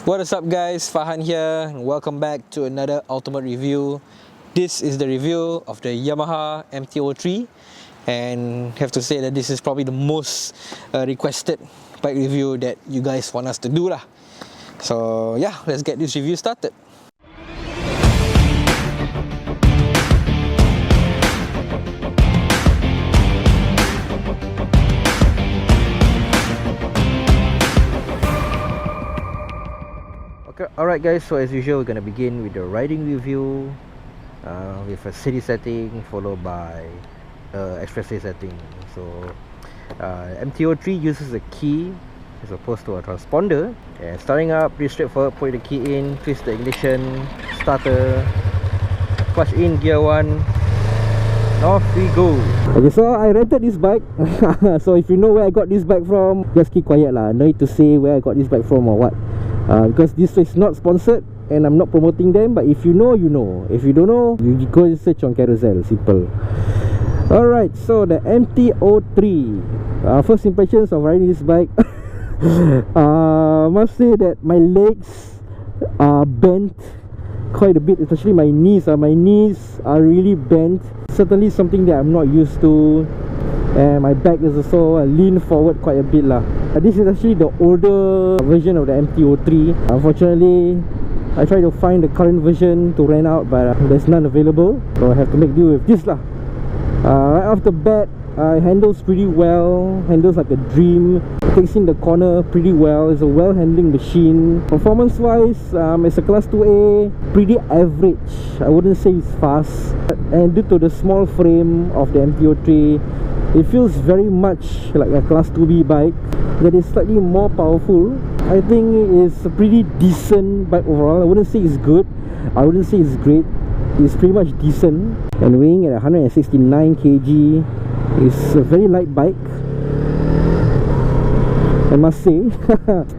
What is up guys, Fahan here and welcome back to another ultimate review. This is the review of the Yamaha MT-03 and have to say that this is probably the most requested bike review that you guys want us to do lah. So yeah, let's get this review started. Alright guys, so as usual we're going to begin with the riding review with a city setting followed by expressway setting. So MT-03 uses a key as opposed to a transponder, and starting up pretty straightforward. Put the key in, twist the ignition, starter, clutch in, gear 1, off we go. Okay, so I rented this bike. So if you know where I got this bike from, just keep quiet lah, no need to say where I got this bike from or what. Because this is not sponsored and I'm not promoting them. But if you know, you know. If you don't know, you go and search on Carousel. Simple. Alright, so the MT-03. First impressions of riding this bike. Must say that my legs are bent quite a bit, especially my knees. My knees are really bent. Certainly something that I'm not used to. And my back is also lean forward quite a bit lah. This is actually the older version of the MT-03. Unfortunately, I tried to find the current version to rent out, but there's none available, so I have to make do with this lah. Right off the bat, handles pretty well. Handles like a dream. Takes in the corner pretty well. It's a well handling machine. Performance wise, it's a class 2A, pretty average. I wouldn't say it's fast, and due to the small frame of the MT-03, it feels very much like a class 2B bike that is slightly more powerful. I think it's a pretty decent bike overall. I wouldn't say it's good, I wouldn't say it's great. It's pretty much decent. And weighing at 169 kg, it's a very light bike, I must say.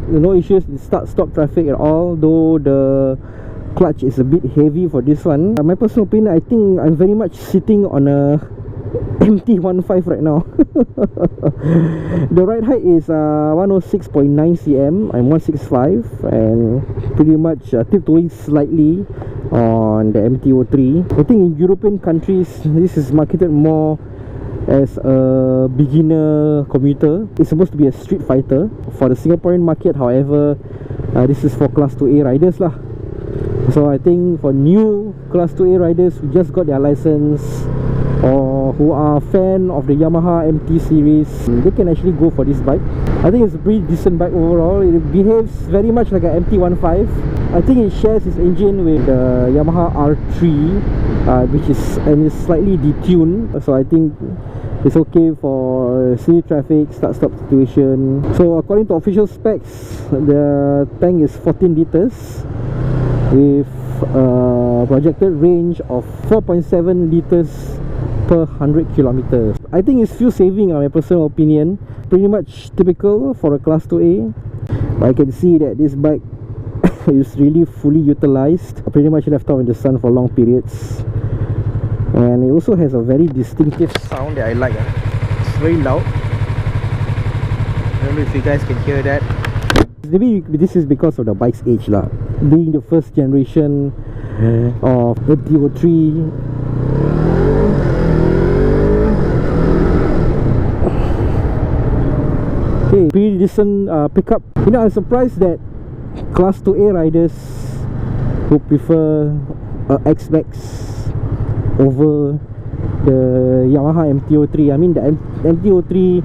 No issues in start-stop traffic at all, though the clutch is a bit heavy for this one. My personal opinion, I think I'm very much sitting on a MT-05 right now. The ride height is 106.9 cm. I'm 165 and pretty much tiptoeing slightly on the MT-03. I think in European countries this is marketed more as a beginner commuter. It's supposed to be a street fighter. For the Singaporean market, however, this is for class 2A riders lah. So I think for new class 2A riders who just got their license or who are a fan of the Yamaha MT series, they can actually go for this bike. I think it's a pretty decent bike overall. It behaves very much like an MT-15. I think it shares its engine with the Yamaha R3, which is slightly detuned. So I think it's okay for city traffic, start-stop situation. So according to official specs, the tank is 14 liters with a projected range of 4.7 liters per 100 kilometers. I think it's fuel saving, in my personal opinion. Pretty much typical for a class 2A. But I can see that this bike is really fully utilized, pretty much left out in the sun for long periods. And it also has a very distinctive sound that I like. It's very loud. I don't know if you guys can hear that. Maybe this is because of the bike's age lah. Being the first generation of MT-03, okay, pretty decent pickup. You know, I'm surprised that class 2A riders who prefer X-Max over the Yamaha MT-03. I mean, the MT-03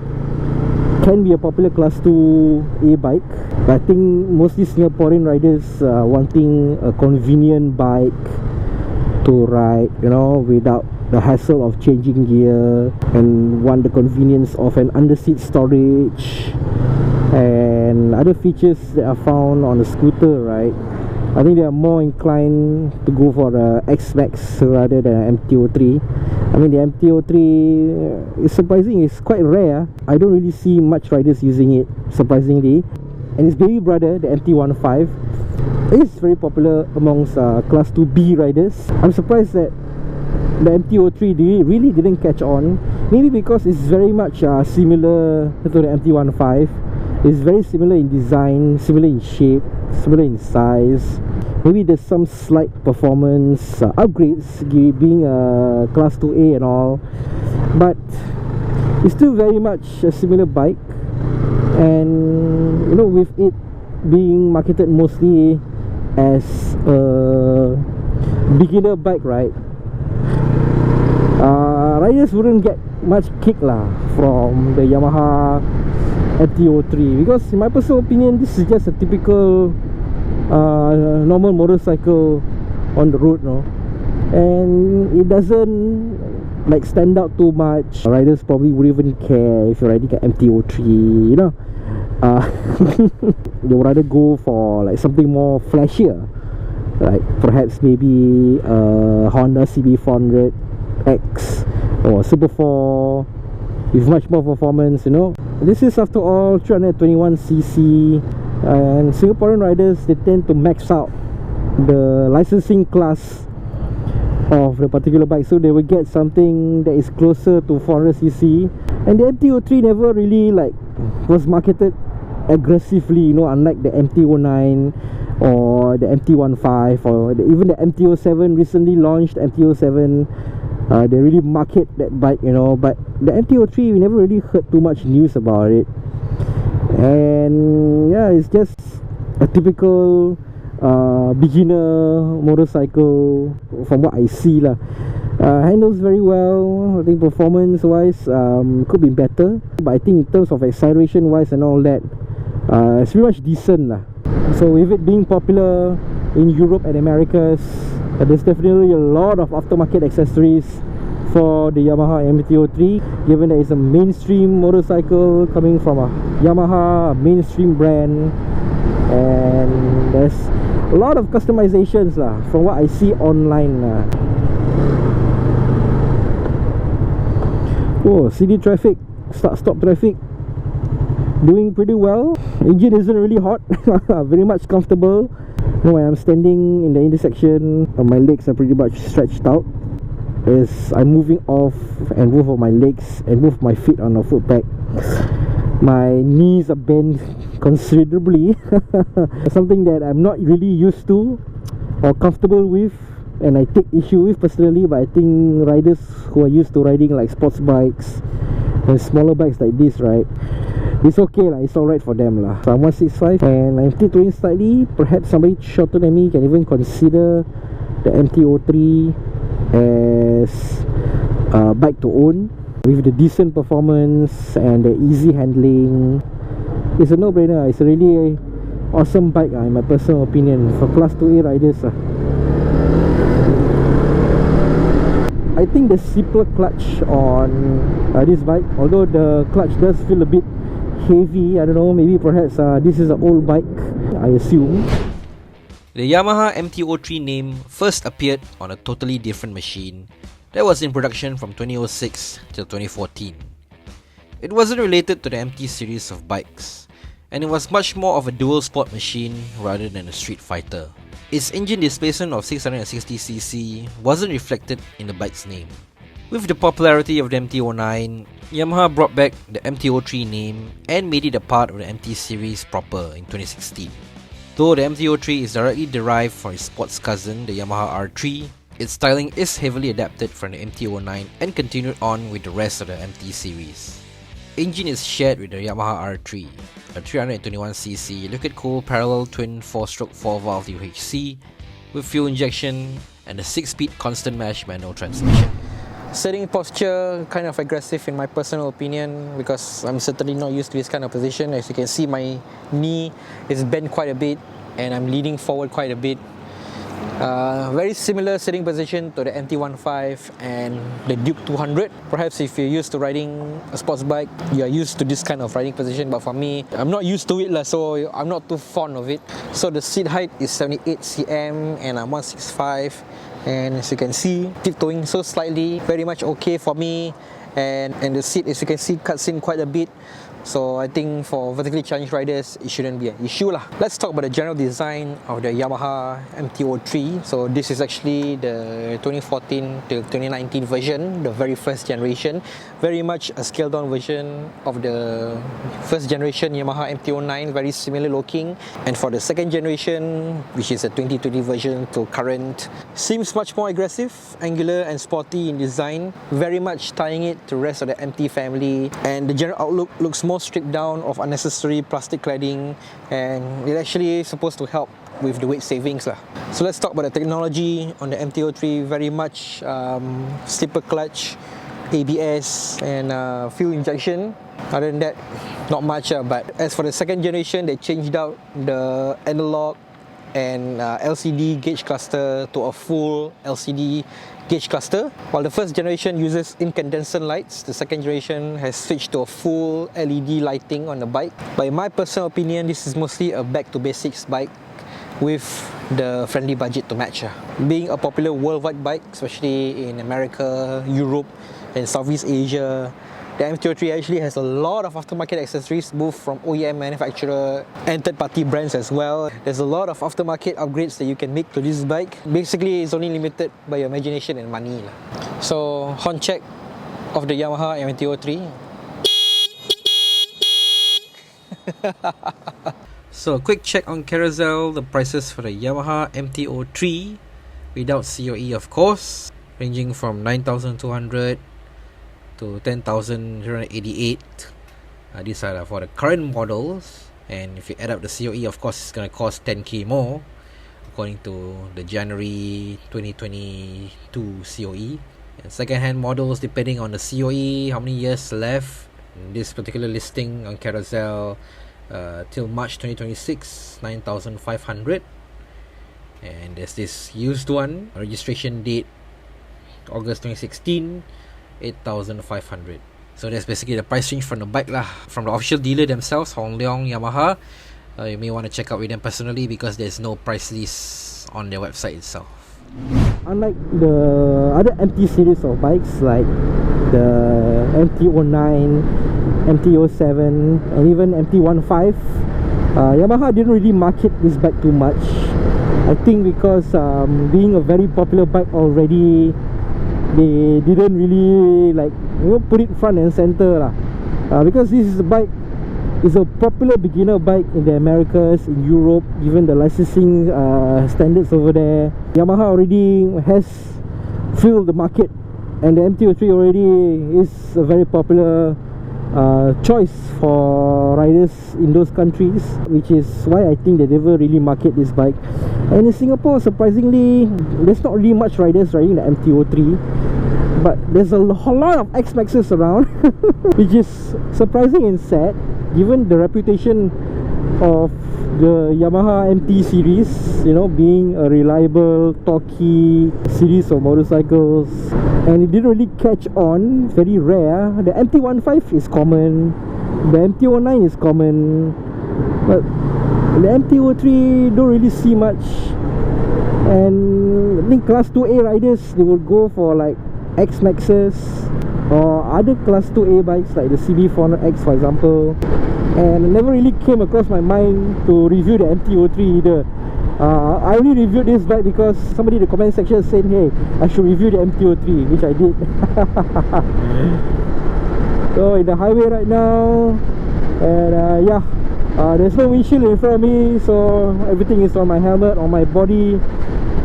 can be a popular class 2A bike, but I think mostly Singaporean riders wanting a convenient bike to ride, you know, without the hassle of changing gear, and want the convenience of an under-seat storage and other features that are found on a scooter, right? I think they are more inclined to go for the X-Max rather than MT-03. I mean, the MT-03 is surprising, it's quite rare. I don't really see much riders using it, surprisingly. And its baby brother, the MT-15, is very popular amongst class 2B riders. I'm surprised that the MT-03 really didn't catch on. Maybe because it's very much similar to the MT-15, It's very similar in design, similar in shape, similar in size. Maybe there's some slight performance upgrades, being a Class 2A and all, but it's still very much a similar bike. And you know, with it being marketed mostly as a beginner bike, right, riders wouldn't get much kick lah from the Yamaha MT-03, because in my personal opinion, this is just a typical normal motorcycle on the road, no? And it doesn't like stand out too much. Riders probably wouldn't even care if you're riding an MT-03, you know. They would rather go for like something more flashier, like perhaps maybe a Honda CB400X or Super 4 with much more performance, you know. This is after all 321cc, and Singaporean riders, they tend to max out the licensing class of the particular bike, so they will get something that is closer to 400cc. And the MT-03 never really like was marketed aggressively, you know, unlike the MT-09 or the MT-15 or even the MT-07 recently launched. MT-07, they really market that bike, you know. But the MT-03, we never really heard too much news about it. And yeah, it's just a typical beginner motorcycle from what I see lah. Handles very well. I think performance wise could be better, but I think in terms of acceleration wise and all that, it's pretty much decent lah. So with it being popular in Europe and Americas, there's definitely a lot of aftermarket accessories for the Yamaha MT-03, given that it's a mainstream motorcycle coming from a Yamaha, a mainstream brand. And there's a lot of customizations lah, from what I see online lah. Oh, CD traffic, start-stop traffic, doing pretty well. Engine isn't really hot, very much comfortable. You know, when I'm standing in the intersection, my legs are pretty much stretched out as I'm moving off and move of my legs and move my feet on the footpath. My knees are bent considerably. Something that I'm not really used to or comfortable with, and I take issue with personally. But I think riders who are used to riding like sports bikes and smaller bikes like this, right, it's okay lah, it's alright for them lah. So I'm 165 and I'm tiptoeing slightly. Perhaps somebody shorter than me can even consider the MT-03 as a bike to own. With the decent performance and the easy handling, it's a no-brainer. It's a really awesome bike in my personal opinion for Class 2A riders. I think the simpler clutch on this bike, although the clutch does feel a bit heavy, I don't know, maybe perhaps this is an old bike, I assume. The Yamaha MT-03 name first appeared on a totally different machine that was in production from 2006 till 2014. It wasn't related to the MT series of bikes, and it was much more of a dual sport machine rather than a street fighter. Its engine displacement of 660cc wasn't reflected in the bike's name. With the popularity of the MT-09, Yamaha brought back the MT-03 name and made it a part of the MT series proper in 2016. Though the MT-03 is directly derived from its sports cousin, the Yamaha R3, its styling is heavily adapted from the MT-09 and continued on with the rest of the MT series. Engine is shared with the Yamaha R3, a 321cc liquid-cooled parallel twin 4-stroke 4-valve UHC with fuel injection and a 6-speed constant mash manual transmission. Sitting posture kind of aggressive in my personal opinion, because I'm certainly not used to this kind of position. As you can see, my knee is bent quite a bit and I'm leaning forward quite a bit. Very similar sitting position to the MT-15 and the Duke 200. Perhaps if you're used to riding a sports bike, you are used to this kind of riding position, but for me, I'm not used to it, so I'm not too fond of it. So the seat height is 78 cm and I'm 165, and as you can see, tiptoeing so slightly, very much okay for me. And the seat, as you can see, cuts in quite a bit So I think for vertically challenged riders, it shouldn't be an issue lah. Let's talk about the general design of the Yamaha MT-03. So this is actually the 2014 to 2019 version, the very first generation. Very much a scaled down version of the first generation Yamaha MT-09, very similar looking. And for the second generation, which is a 2020 version to current, seems much more aggressive, angular and sporty in design, very much tying it to the rest of the MT family. And the general outlook looks more stripped down of unnecessary plastic cladding, and it actually is supposed to help with the weight savings lah. So let's talk about the technology on the MT-03. Very much slipper clutch, ABS and fuel injection. Other than that, not much but as for the second generation, they changed out the analog and LCD gauge cluster to a full LCD gauge cluster. While the first generation uses incandescent lights, the second generation has switched to a full LED lighting on the bike. But in my personal opinion, this is mostly a back to basics bike with the friendly budget to match. Being a popular worldwide bike, especially in America, Europe and Southeast Asia, the MT-03 actually has a lot of aftermarket accessories, both from OEM manufacturer and third-party brands as well. There's a lot of aftermarket upgrades that you can make to this bike. Basically, it's only limited by your imagination and money. So, horn check of the Yamaha MT-03. So, a quick check on Carousel, the prices for the Yamaha MT-03 without COE, of course, ranging from 9,200 to 10,088. These are for the current models, and if you add up the COE, of course, it's going to cost 10k more according to the January 2022 COE. And second-hand models, depending on the COE, how many years left. In this particular listing on Carousel, till March 2026, 9,500. And there's this used one, registration date August 2016, 8,500. So that's basically the price range from the bike lah. From the official dealer themselves, Hong Leong Yamaha. You may want to check out with them personally because there's no price list on their website itself. Unlike the other MT series of bikes like the MT-09, MT-07 and even MT-15, Yamaha didn't really market this bike too much. I think because being a very popular bike already, they didn't really put it front and center lah. Because this is a bike, is a popular beginner bike in the Americas, in Europe, even the licensing standards over there. Yamaha already has filled the market, and the MT-03 already is a very popular choice for riders in those countries, which is why I think they never really market this bike. And in Singapore, surprisingly, there's not really much riders riding the MT-03, but there's a lot of X-Maxes around, which is surprising and sad given the reputation of the Yamaha MT series, you know, being a reliable, torquey series of motorcycles. And it didn't really catch on, very rare. The MT-15 is common, the MT-09 is common, but the MT-03 don't really see much. And I think class 2A riders, they would go for like X-Maxes or other class 2A bikes like the CB400X for example. And it never really came across my mind to review the MT-03 either. I only reviewed this bike because somebody in the comment section said, hey, I should review the MT-03, which I did. So in the highway right now, and there's no windshield in front of me, so everything is on my helmet, on my body,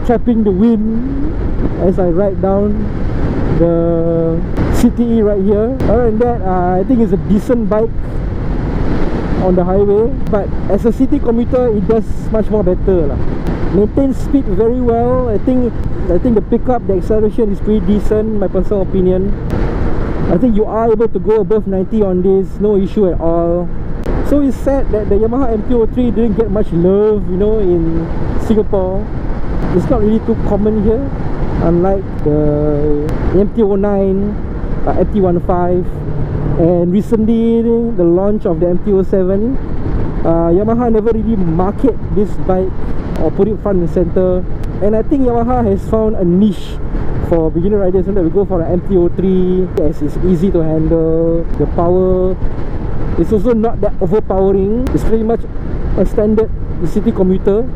trapping the wind as I ride down the CTE right here. Other than that, I think it's a decent bike on the highway, but as a city commuter, it does much more better lah. Maintains speed very well. I think the pickup, the acceleration is pretty decent, my personal opinion. I think you are able to go above 90 on this, no issue at all. So it's sad that the Yamaha MT-03 didn't get much love, you know, in Singapore. It's not really too common here, unlike the MT-09, MT-15. And recently, the launch of the MT-07, Yamaha never really market this bike or put it front and center. And I think Yamaha has found a niche for beginner riders, and we go for an MT-03 as it's easy to handle. The power It's also not that overpowering. It's pretty much a standard city commuter.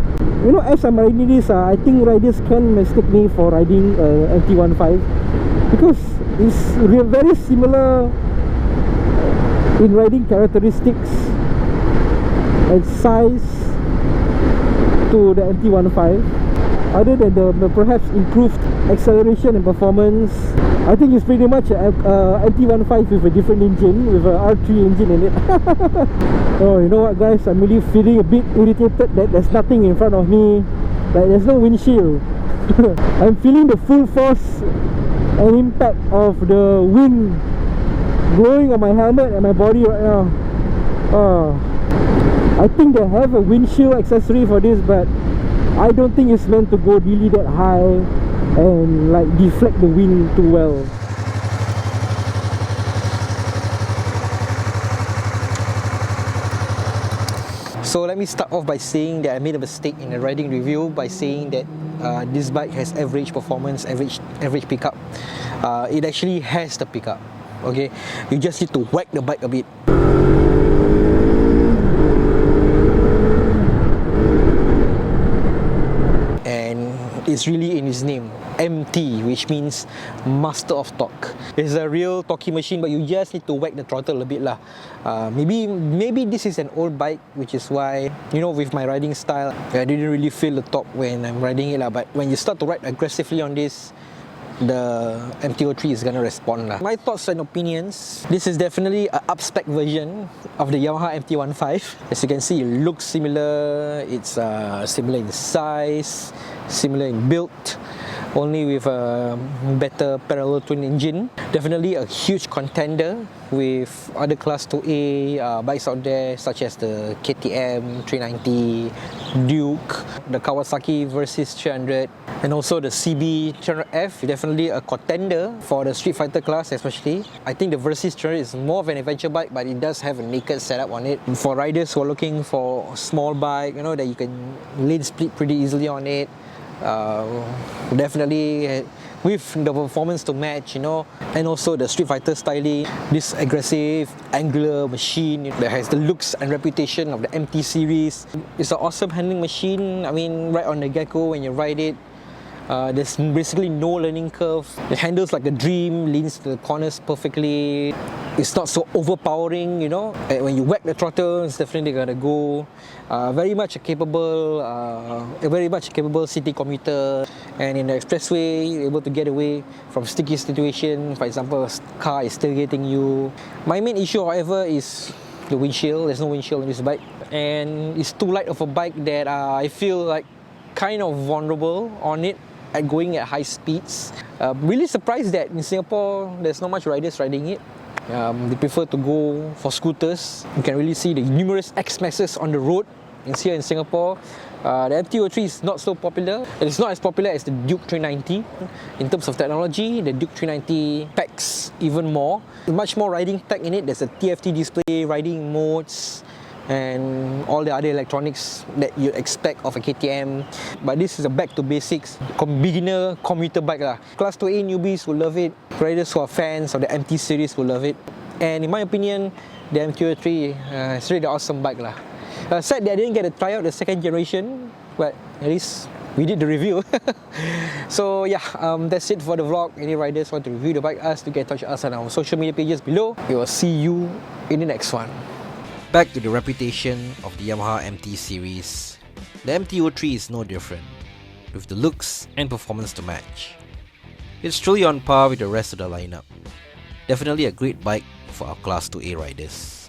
You know, as I'm riding this, I think riders can mistake me for riding MT-15 because it's very similar in riding characteristics and size to the MT-15. Other than the perhaps improved acceleration and performance, I think it's pretty much a MT-15 with a different engine, with a R3 engine in it. Oh, you know what guys, I'm really feeling a bit irritated that there's nothing in front of me. Like there's no windshield. I'm feeling the full force and impact of the wind blowing on my helmet and my body right now. I think they have a windshield accessory for this, but I don't think it's meant to go really that high and like deflect the wind too well. So let me start off by saying that I made a mistake in the riding review by saying that this bike has average performance, average pickup. It actually has the pickup. Okay, you just need to whack the bike a bit. It's really in its name, MT, which means master of torque. It's a real torquey machine, but you just need to whack the throttle a bit lah. Maybe this is an old bike, which is why, you know, with my riding style, I didn't really feel the torque when I'm riding it lah. But when you start to ride aggressively on this, the MT-03 is gonna respond lah. My thoughts and opinions, this is definitely an up-spec version of the Yamaha MT-15. As you can see, it looks similar. It's similar in size, similar in build, only with a better parallel twin engine. Definitely a huge contender with other class 2A bikes out there, such as the KTM 390, Duke, the Kawasaki Versys 300, and also the CB 300F. Definitely a contender for the street fighter class, especially. I think the Versys 300 is more of an adventure bike, but it does have a naked setup on it. For riders who are looking for a small bike, you know, that you can lane split pretty easily on it. Definitely with the performance to match, you know, and also the Street Fighter styling, this aggressive angular machine that has the looks and reputation of the MT series. It's an awesome handling machine. I mean, right on the get-go when you ride it, there's basically no learning curve. It handles like a dream, leans to the corners perfectly. It's not so overpowering, you know. When you whack the throttle, it's definitely gonna go. Very much a capable city commuter, and in the expressway, you're able to get away from sticky situation. For example, a car is tailgating you. My main issue, however, is the windshield. There's no windshield on this bike, and it's too light of a bike that I feel like kind of vulnerable on it at going at high speeds. Really surprised that in Singapore there's not much riders riding it. They prefer to go for scooters. You can really see the numerous X-Maxes on the road. Here in Singapore, the MT-03 is not so popular. It's not as popular as the Duke 390. In terms of technology, the Duke 390 packs even more. Much more riding tech in it. There's a TFT display, riding modes, and all the other electronics that you expect of a KTM. But this is a back to basics, beginner commuter bike lah. Class 2A newbies will love it. Riders who are fans of the MT series will love it. And in my opinion, the MT-03 is really an awesome bike lah. Sad that I didn't get to try out the second generation, but at least we did the review. So yeah, that's it for the vlog. Any riders want to review the bike, ask to get in touch with us on our social media pages below. We will see you in the next one. Back to the reputation of the Yamaha MT series, the MT-03 is no different, with the looks and performance to match. It's truly on par with the rest of the lineup. Definitely a great bike for our Class 2A riders.